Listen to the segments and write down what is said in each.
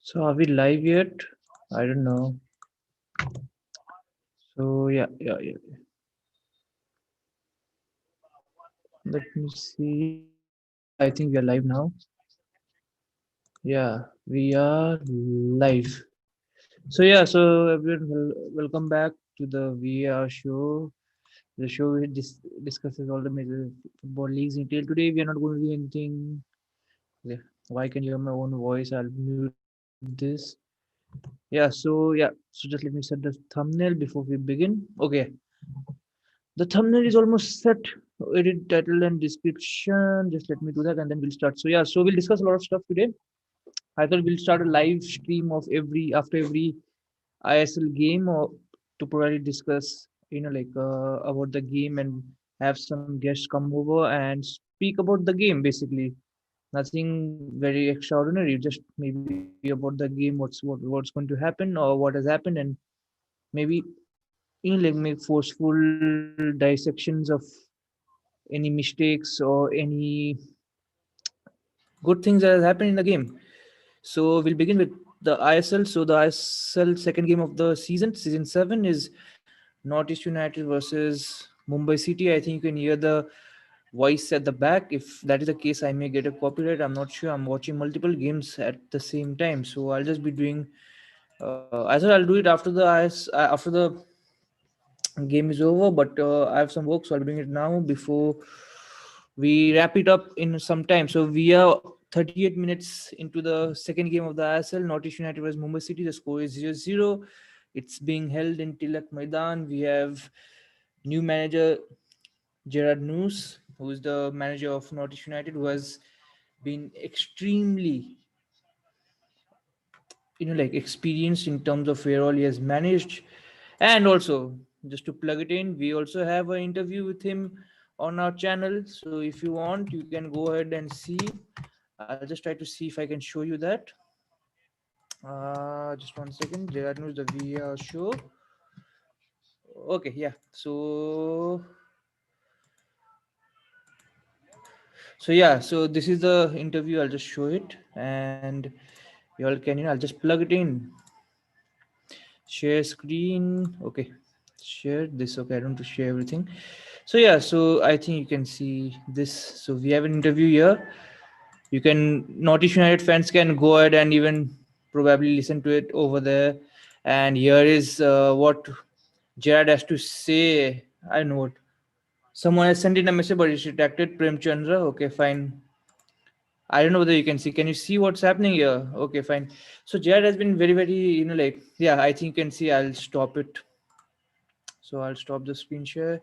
So are we live yet? I don't know. So yeah. Let me see. Yeah, I think we are live now. Yeah, we are live. So everyone, welcome back to the VR show. The show discusses all the major football leagues in detail. Today we are not going to do anything. Yeah, why can you hear my own voice? I'll mute this. So just let me set the thumbnail before we begin. Okay, the thumbnail is almost set. Edit title and description. Just let me do that and then we'll start. So we'll discuss a lot of stuff today. I thought we'll start a live stream of every ISL game or to probably discuss, about the game and have some guests come over and speak about the game basically. Nothing very extraordinary, just maybe about the game, what's going to happen or what has happened, and maybe make forceful dissections of any mistakes or any good things that has happened in the game. So we'll begin with the ISL. So the ISL second game of the season 7 is Northeast United versus Mumbai City. I think you can hear the voice at the back. If that is the case, I may get a copyright. I'm not sure. I'm watching multiple games at the same time, so I'll just be doing. I thought I'll do it after after the game is over, but I have some work, so I'll bring it now before we wrap it up in some time. So we are 38 minutes into the second game of the ISL. Northeast United vs Mumbai City. The score is 0-0. It's being held in Tilak Maidan. We have new manager Gerard Noose, who is the manager of Northeast United, who has been extremely experienced in terms of where all he has managed. And also, just to plug it in, we also have an interview with him on our channel. So if you want, you can go ahead and see. I'll just try to see if I can show you that. Just 1 second. Gerard knows the VR show. Okay, yeah. So this is the interview. I'll just show it, and you all can, I'll just plug it in. Share screen. Okay, share this. Okay, I don't want to share everything. So I think you can see this. So we have an interview here. You can, Northeast United fans can go ahead and even probably listen to it over there. And here is what Gerard has to say. I know what someone has sent in a message, but it's redacted. Prem Chandra. Okay, fine. I don't know whether you can see. Can you see what's happening here? Okay, fine. So Jared has been very, very, yeah, I think you can see. I'll stop it. So I'll stop the screen share.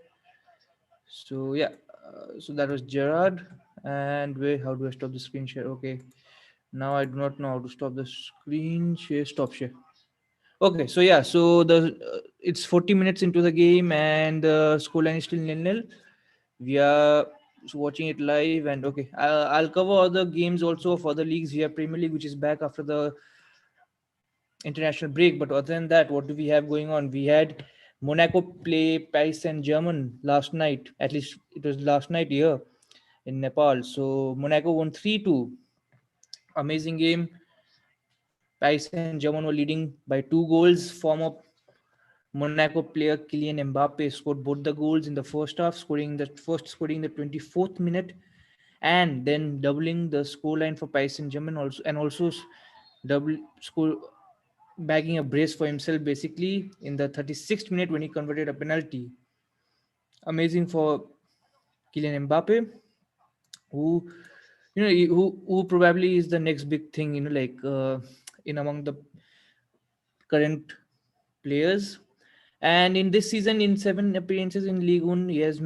So yeah, so that was Gerard. And wait, how do I stop the screen share? Okay, now I do not know how to stop the screen share. Stop share. Okay, so yeah, so the it's 40 minutes into the game and the scoreline is still nil-nil. We are watching it live, and okay, I'll cover other games also for the leagues. We have Premier League, which is back after the international break. But other than that, what do we have going on? We had Monaco play Paris Saint Germain last night. At least it was last night here in Nepal. So Monaco won 3-2. Amazing game. Paris Saint Germain were leading by 2 goals. Former Monaco player Kylian Mbappe scored both the goals in the first half, scoring the 24th minute, and then doubling the scoreline for Paris Saint Germain also, and also double score bagging a brace for himself basically in the 36th minute when he converted a penalty. Amazing for Kylian Mbappe, who who probably is the next big thing, in among the current players. And in this season, in 7 appearances in League One, he has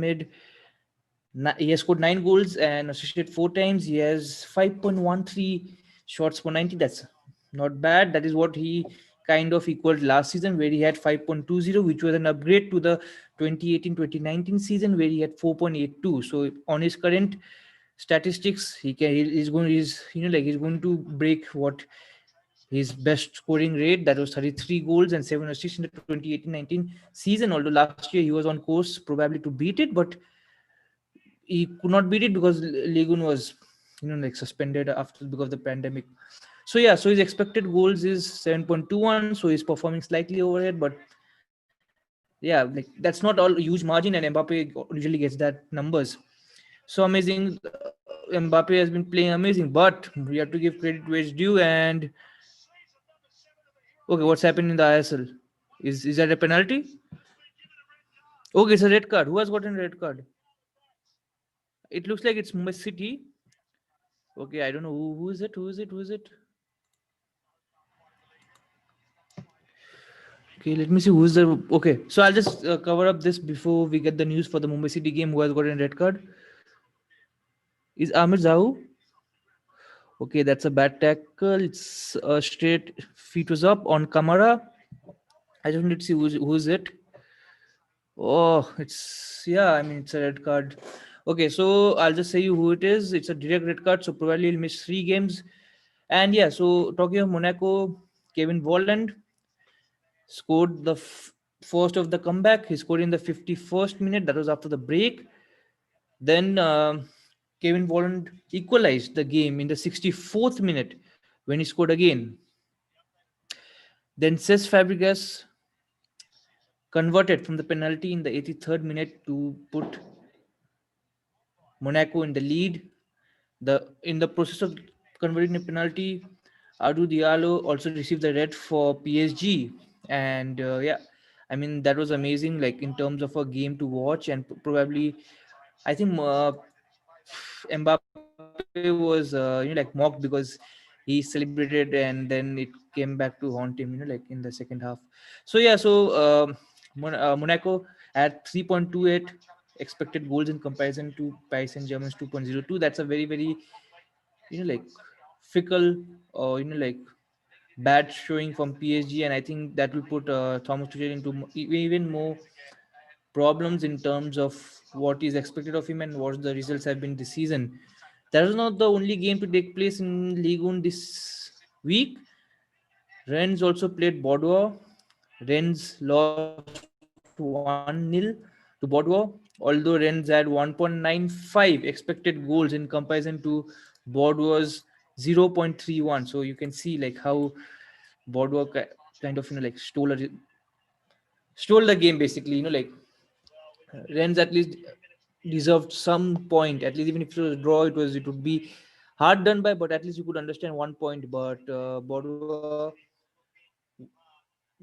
scored 9 goals and assisted 4 times. He has 5.13 shots per 90. That's not bad. That is what he kind of equaled last season, where he had 5.20, which was an upgrade to the 2018-2019 season, where he had 4.82. So on his current statistics, he's going to break what his best scoring rate, that was 33 goals and 7 assists in the 2018-19 season. Although last year he was on course probably to beat it, but he could not beat it because Ligue 1 was suspended after because of the pandemic. So yeah, so his expected goals is 7.21. So he's performing slightly overhead, but yeah, like that's not all huge margin, and Mbappe usually gets that numbers. So amazing. Mbappe has been playing amazing, but we have to give credit where it's due. And okay, what's happening in the ISL? Is that a penalty? Okay, it's a red card. Who has gotten a red card? It looks like it's Mumbai City. Okay, I don't know who is it. Who is it? Who is it? Okay, let me see who's the. Okay, so I'll just cover up this before we get the news for the Mumbai City game. Who has gotten a red card? Is Amir Zahu? Okay, that's a bad tackle. It's a straight feet was up on Kamara. I just need to see who's it. Oh, it's yeah. I mean, it's a red card. Okay, so I'll just say you who it is. It's a direct red card, so probably he'll miss 3 games. And yeah, so talking of Monaco, Kevin Volland scored the first of the comeback. He scored in the 51st minute. That was after the break. Then Kevin Volland equalized the game in the 64th minute when he scored again. Then Cesc Fabregas converted from the penalty in the 83rd minute to put Monaco in the lead. In the process of converting a penalty, Adu Diallo also received the red for PSG, and yeah, I mean that was amazing. Like in terms of a game to watch, and probably I think Mbappe was like mocked because he celebrated and then it came back to haunt him. Like in the second half. So yeah, so Monaco at 3.28 expected goals in comparison to Paris Saint Germain's 2.02. That's a very like fickle or like bad showing from PSG, and I think that will put Thomas Tuchel into even more problems in terms of what is expected of him and what the results have been this season. That was not the only game to take place in Ligue 1 this week. Rennes also played Bordeaux. Rennes lost 1-0 to Bordeaux, although Rennes had 1.95 expected goals in comparison to Bordeaux's 0.31. So you can see like how Bordeaux kind of like stole the game basically. Like Rennes at least deserved some point. At least even if it was a draw, it would be hard done by, but at least you could understand 1 point. But Bordeaux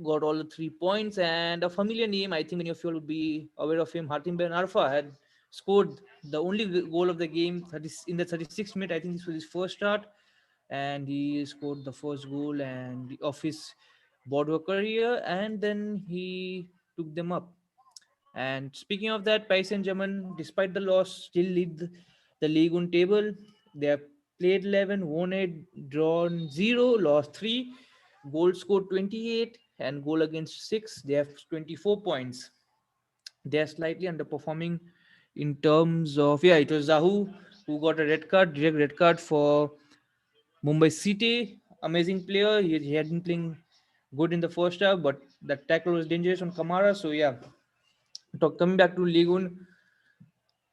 got all the 3 points, and a familiar name. I think many of you all would be aware of him. Hatim Ben Arfa had scored the only goal of the game 30, in the 36th minute. I think this was his first start, and he scored the first goal and of his Bordeaux career, and then he took them up. And speaking of that, Paris Saint Germain, despite the loss, still lead the league on table. They have played 11, won 8, drawn 0, lost 3, goal scored 28, and goal against 6. They have 24 points. They are slightly underperforming in terms of, yeah, it was Zahu who got a red card, direct red card for Mumbai City. Amazing player. He had been playing good in the first half, but the tackle was dangerous on Kamara. So, yeah, coming back to Ligue 1,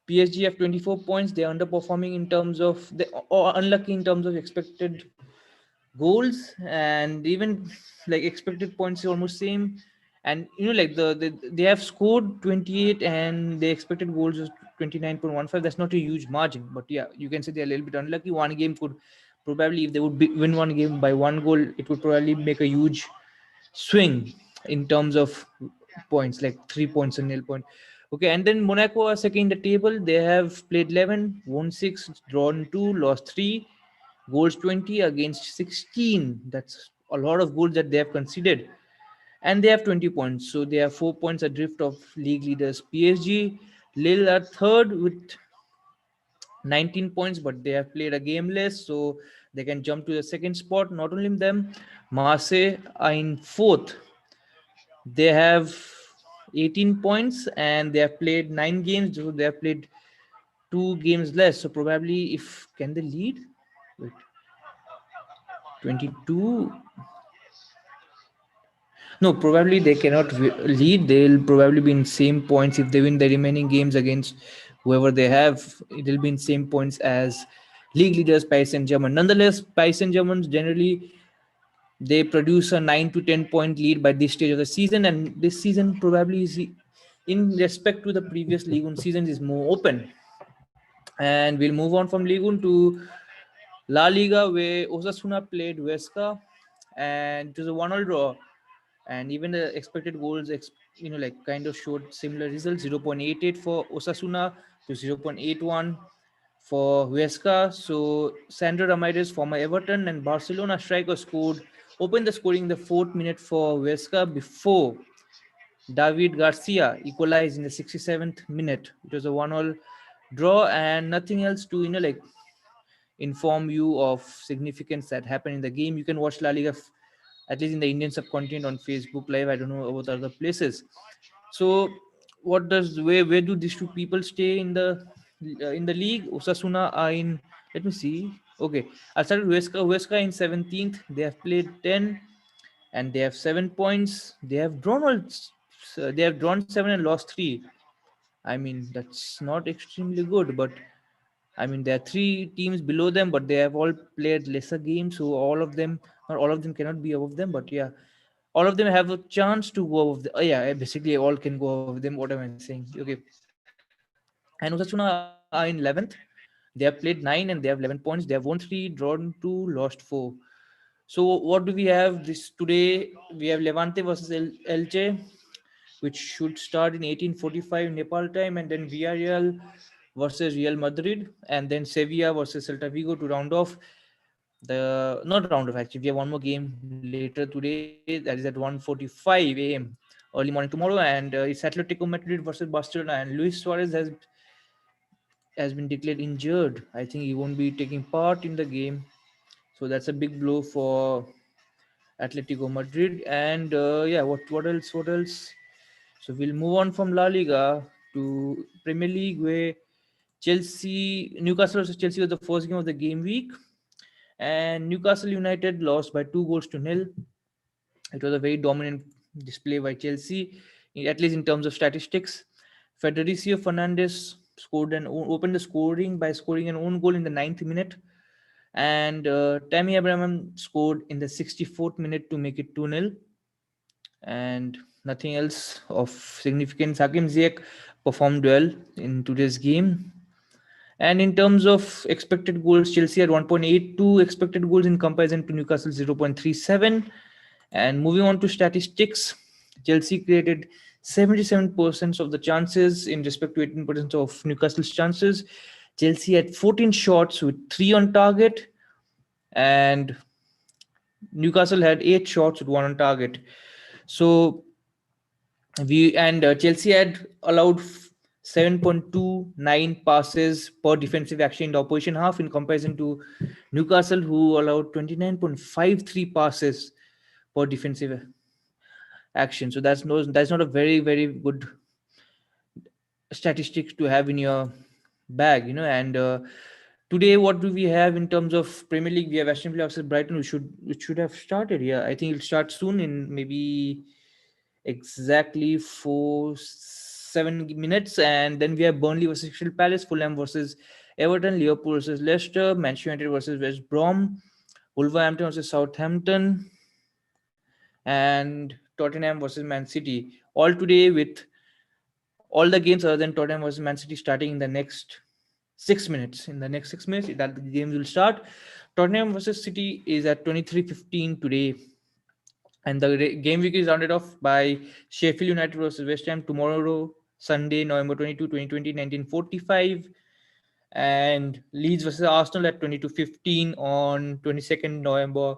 PSG have 24 points. They're underperforming in terms of or unlucky in terms of expected goals, and even like expected points is almost same. And like they have scored 28 and the expected goals is 29.15. That's not a huge margin, but yeah, you can say they're a little bit unlucky. One game could probably, if they would win one game by one goal, it would probably make a huge swing in terms of points, like 3 points and nil point. Okay, and then Monaco are second in the table. They have played 11, won 6, drawn 2, lost 3, goals 20 against 16. That's a lot of goals that they have conceded. And they have 20 points. So they have 4 points adrift of league leaders PSG. Lille are third with 19 points, but they have played a game less, so they can jump to the second spot. Not only them, Marseille are in fourth. They have 18 points and they have played 9 games, so they have played 2 games less. So probably, if can they lead? Wait, 22. No, probably they cannot lead. They'll probably be in same points if they win the remaining games against whoever they have. It'll be in same points as league leaders Paris Saint-Germain. Nonetheless, Paris Saint-Germain generally they produce a 9 to 10 point lead by this stage of the season, and this season probably is in respect to the previous Ligue 1 seasons is more open. And we'll move on from Ligue 1 to La Liga, where Osasuna played Huesca, and it was a 1-1 draw. And even the expected goals, like kind of showed similar results: 0.88 for Osasuna to 0.81 for Huesca. So Sandro Ramirez, former Everton and Barcelona striker, opened the scoring in the 4th minute for Huesca before David Garcia equalized in the 67th minute. It was a 1-1 draw, and nothing else to inform you of significance that happened in the game. You can watch La Liga, at least in the Indian subcontinent, on Facebook Live. I don't know about other places. So, where do these two people stay in the league? Osasuna are in. Let me see. Okay, I started Huesca. Huesca in 17th. They have played 10, and they have 7 points. They have drawn 7 and lost 3. I mean, that's not extremely good, but I mean, there are three teams below them, but they have all played lesser games, so not all of them cannot be above them, but yeah, all of them have a chance to go above. Yeah, basically all can go above them. What am I saying? Okay, and Osasuna are in 11th. They have played 9 and they have 11 points. They have won 3, drawn 2, lost 4. So what do we have this today? We have Levante versus Elche, which should start in 18:45 Nepal time, and then Villarreal versus Real Madrid, and then Sevilla versus Celta Vigo to round off the not round off actually. We have one more game later today that is at 1:45 a.m. early morning tomorrow, and it's Atletico Madrid versus Barcelona, and Luis Suarez has been declared injured. I think he won't be taking part in the game, so that's a big blow for Atletico Madrid. And yeah, what else? What else? So we'll move on from La Liga to Premier League, where Newcastle versus Chelsea was the first game of the game week, and Newcastle United lost by 2 goals to nil. It was a very dominant display by Chelsea, at least in terms of statistics. Federico Fernandez opened the scoring by scoring an own goal in the 9th minute, and Tammy Abraham scored in the 64th minute to make it 2-0. And nothing else of significance. Hakim Ziyech performed well in today's game. And in terms of expected goals, Chelsea had 1.82 expected goals in comparison to Newcastle 0.37. And moving on to statistics, Chelsea created 77% of the chances in respect to 18% of Newcastle's chances. Chelsea had 14 shots with 3 on target, and Newcastle had 8 shots with 1 on target. So Chelsea had allowed 7.29 passes per defensive action in the opposition half, in comparison to Newcastle, who allowed 29.53 passes per defensive action. So that's not a very very good statistics to have in your bag. And today, what do we have in terms of Premier League? We have Aston Villa versus Brighton, which should have started. Yeah, I think it'll start soon in maybe exactly 7 minutes, and then we have Burnley versus Crystal Palace, Fulham versus Everton, Liverpool versus Leicester, Manchester United versus West Brom, Wolverhampton versus Southampton, and Tottenham versus Man City. All today, with all the games other than Tottenham versus Man City starting in the next 6 minutes. In the next 6 minutes, that the games will start. Tottenham versus City is at 23:15 today, and the game week is rounded off by Sheffield United versus West Ham tomorrow, Sunday, November 22, 2020, 1945, and Leeds versus Arsenal at 22:15 on 22nd November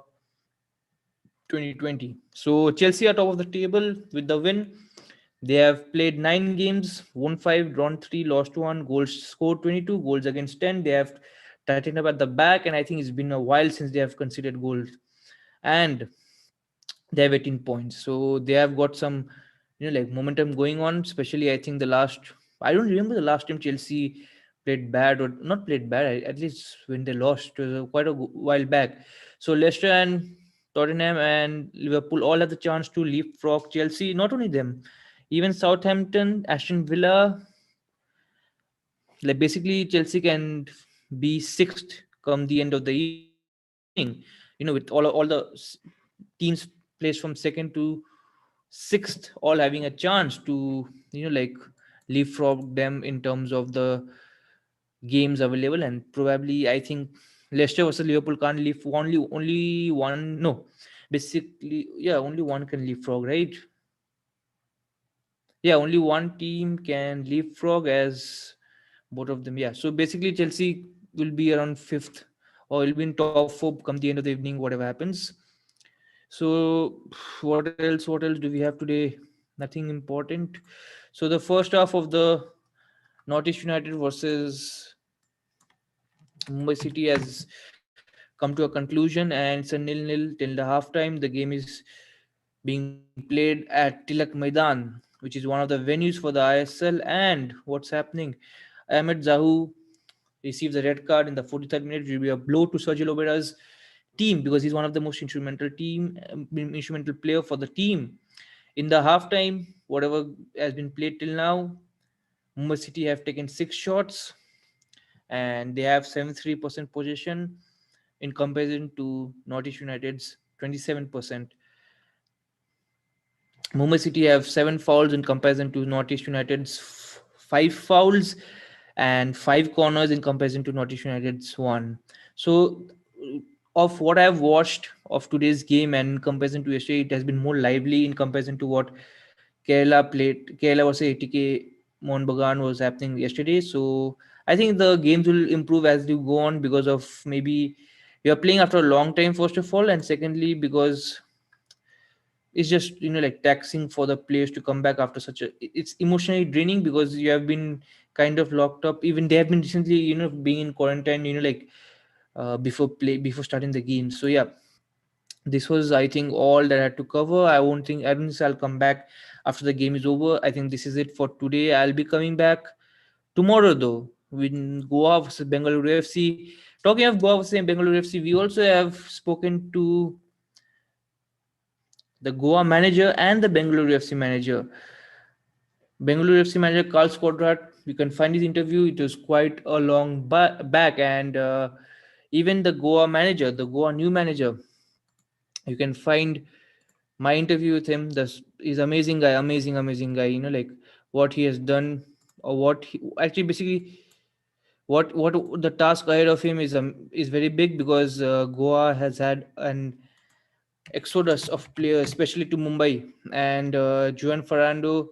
2020. So Chelsea are top of the table with the win. They have played 9 games, won 5, drawn 3, lost 1, goals scored 22, goals against 10. They have tightened up at the back, and I think it's been a while since they have conceded goals. And they have 18 points, so they have got some like momentum going on. Especially, I think I don't remember the last time Chelsea played bad, or not played bad, at least when they lost. It was quite a while back. So Leicester and Tottenham and Liverpool all have the chance to leapfrog Chelsea. Not only them, even Southampton, Aston Villa, like basically Chelsea can be sixth come the end of the evening. With all the teams placed from second to sixth all having a chance to leapfrog them in terms of the games available. And probably I think Leicester versus Liverpool can't leave only one. No, basically, yeah, only one can leapfrog, right? Yeah, only one team can leapfrog as both of them. Yeah, so basically Chelsea will be around fifth, or will be in top four come the end of the evening, whatever happens. So what else do we have today? Nothing important. So the first half of the Northeast United versus Mumbai City has come to a conclusion, and it's a nil-nil till the halftime. The game is being played at Tilak Maidan, which is one of the venues for the ISL. And what's happening? Ahmed Zahu receives a red card in the 43rd minute. It will be a blow to Sergio Lobera's team because he's one of the most instrumental player for the team. In the halftime, whatever has been played till now, Mumbai City have taken 6 shots and they have 73% possession in comparison to Norwich United's 27%. Mumbai City have 7 fouls in comparison to Northeast United's 5 fouls, and 5 corners in comparison to Northeast United's one. So, of what I have watched of today's game and in comparison to yesterday, it has been more lively in comparison to what Kerala versus ATK Mohun Bagan was happening yesterday. So, I think the games will improve as you go on because of maybe we are playing after a long time, first of all, and secondly, because it's just like taxing for the players to come back after such a it's emotionally draining because you have been kind of locked up. Even they have been recently being in quarantine, before starting the game. So yeah, this was, I think, all that I had to cover. I don't think I'll come back after the game is over. I think this is it for today. I'll be coming back tomorrow though with Goa versus Bengaluru FC. Talking of Goa versus Bengaluru FC, we also have spoken to the Goa manager and the Bengaluru FC manager. Bengaluru FC manager Carl Squadrat, you can find his interview. It was quite a long back, and even the Goa manager, the Goa new manager, you can find my interview with him. This is amazing guy, amazing guy. Like what he has done, or what actually basically what the task ahead of him is very big because Goa has had an exodus of players, especially to Mumbai, and Juan Ferrando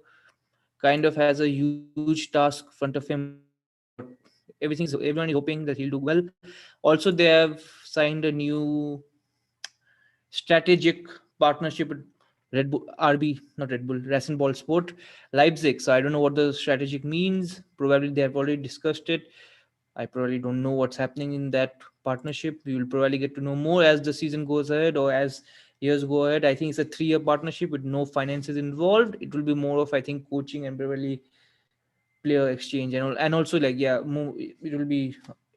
kind of has a huge task front of him. But everyone is hoping that he'll do well. Also, they have signed a new strategic partnership with Red Bull RB, not Red Bull, Racing Ball Sport Leipzig. So I don't know what the strategic means. Probably they have already discussed it. I probably don't know what's happening in that partnership. We will probably get to know more as the season goes ahead or as years go ahead. I think it's a 3-year partnership with no finances involved. It will be more of, I think, coaching and probably player exchange and also like yeah,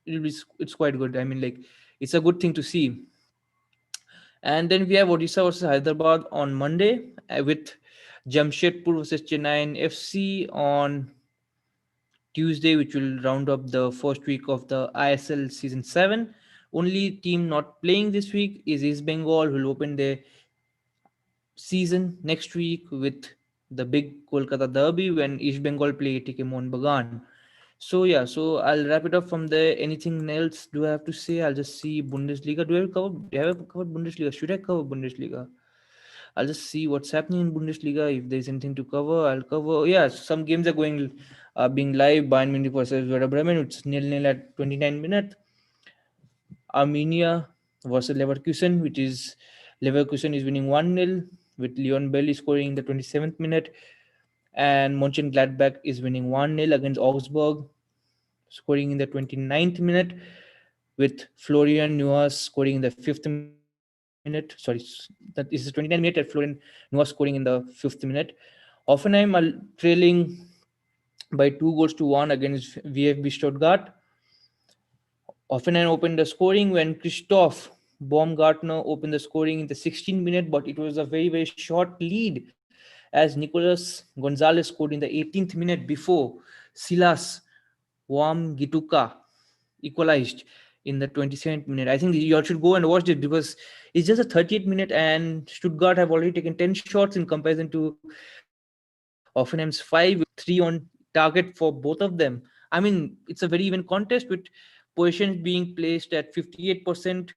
it's quite good. I mean, like, it's a good thing to see. And then we have Odisha versus Hyderabad on Monday, with Jamshedpur versus Chennai FC on Tuesday, which will round up the first week of the ISL season 7. Only team not playing this week is East Bengal, who will open their season next week with the big Kolkata derby when East Bengal play ATK Mohun Bagan. So yeah, so I'll wrap it up from there. Anything else do I have to say? I'll just see Bundesliga. Do I have covered Bundesliga? Should I cover Bundesliga? I'll just see what's happening in Bundesliga. If there's anything to cover, I'll cover. Yeah, some games are being live. Bayern Munich versus Werder Bremen. It's nil-nil at 29 minutes. Armenia versus Leverkusen, which is Leverkusen is winning 1-0 with Leon Bailey scoring in the 27th minute, and Mönchengladbach is winning 1-0 against Augsburg, scoring in the 29th minute with Florian Neuhaus scoring in the 5th minute. Sorry, that is the 29th minute at Florian Neuhaus scoring in the 5th minute. Hoffenheim are trailing by 2-1 against VfB Stuttgart. Hoffenheim opened the scoring when Christoph Baumgartner opened the scoring in the 16th minute, but it was a very, very short lead as Nicolas Gonzalez scored in the 18th minute before Silas Wam Gituka equalized in the 27th minute. I think you all should go and watch it because it's just a 38th minute, and Stuttgart have already taken 10 shots in comparison to Hoffenheim's 5, with 3 on target for both of them. I mean, it's a very even contest with positions being placed at 58%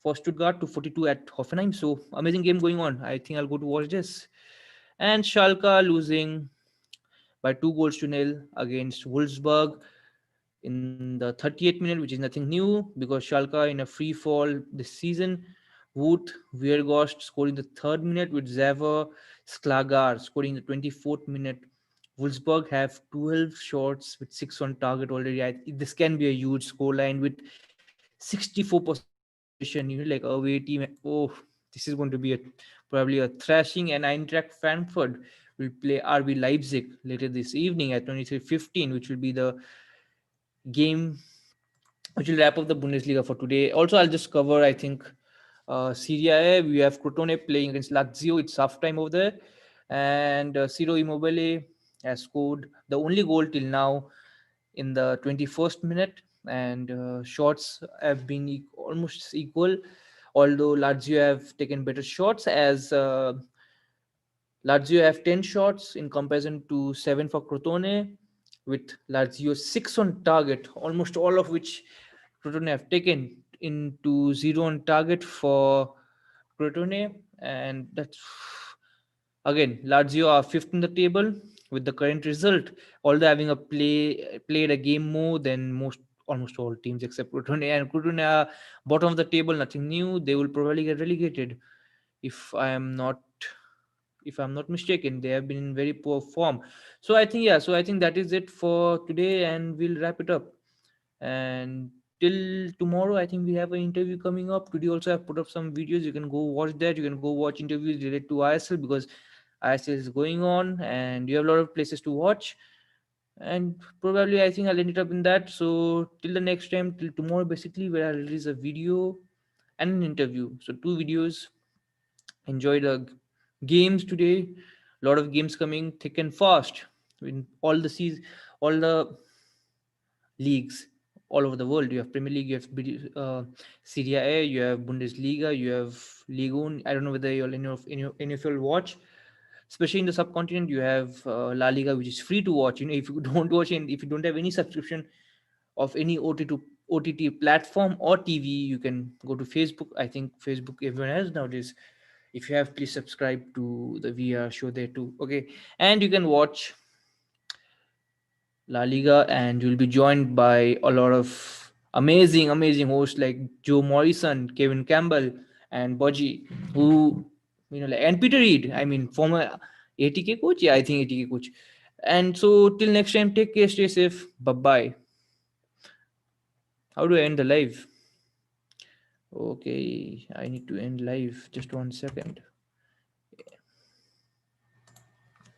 for Stuttgart to 42 at Hoffenheim. So amazing game going on. I think I'll go to watch this. And Schalke losing by 2 goals to nil against Wolfsburg in the 38th minute, which is nothing new because Schalke in a free fall this season. Wout Weghorst scoring the 3rd minute with Xaver Sklagar scoring the 24th minute. Wolfsburg have 12 shots with 6 on target already. This can be a huge scoreline with 64% possession. Like away team. Oh, this is going to be probably a thrashing. And Eintracht Frankfurt will play RB Leipzig later this evening at 23:15, which will be the game which will wrap up the Bundesliga for today. Also, I'll just cover, I think, Serie A. We have Crotone playing against Lazio. It's half time over there. And Ciro Immobile has scored the only goal till now in the 21st minute. And shots have been almost equal, although Lazio have taken better shots, as Lazio have 10 shots in comparison to 7 for Crotone, with Lazio 6 on target, almost all of which Crotone have taken into 0 on target for Crotone. And that's again, Lazio are 5th in the table with the current result, although having played a game more than almost all teams except Crotone. And Crotone are bottom of the table, nothing new. They will probably get relegated if I am not if I'm not mistaken. They have been in very poor form. So I think, yeah, so I think that is it for today, and we'll wrap it up. And till tomorrow, I think we have an interview coming up. Today also I've put up some videos. You can go watch that. You can go watch interviews related to ISL because ISL is going on and you have a lot of places to watch. And probably I think I'll end it up in that. So till the next time, till tomorrow basically, where I'll release a video and an interview. So two videos. Enjoy the games today. A lot of games coming thick and fast in all the all the leagues all over the world. You have Premier League, you have Serie A, you have Bundesliga, you have Ligue 1. I don't know whether you'll any of you watch. Especially in the subcontinent, you have La Liga, which is free to watch. If you don't watch and if you don't have any subscription of any OTT platform or TV, you can go to Facebook. I think Facebook everyone has nowadays. If you have, please subscribe to the VR show there too. Okay, and you can watch La Liga, and you'll be joined by a lot of amazing hosts like Joe Morrison, Kevin Campbell, and Budgie, who and Peter Reid. I mean, former ATK coach. Yeah, I think ATK coach. And so, till next time, take care, stay safe. Bye bye. How do I end the live? Okay, I need to end live. Just 1 second.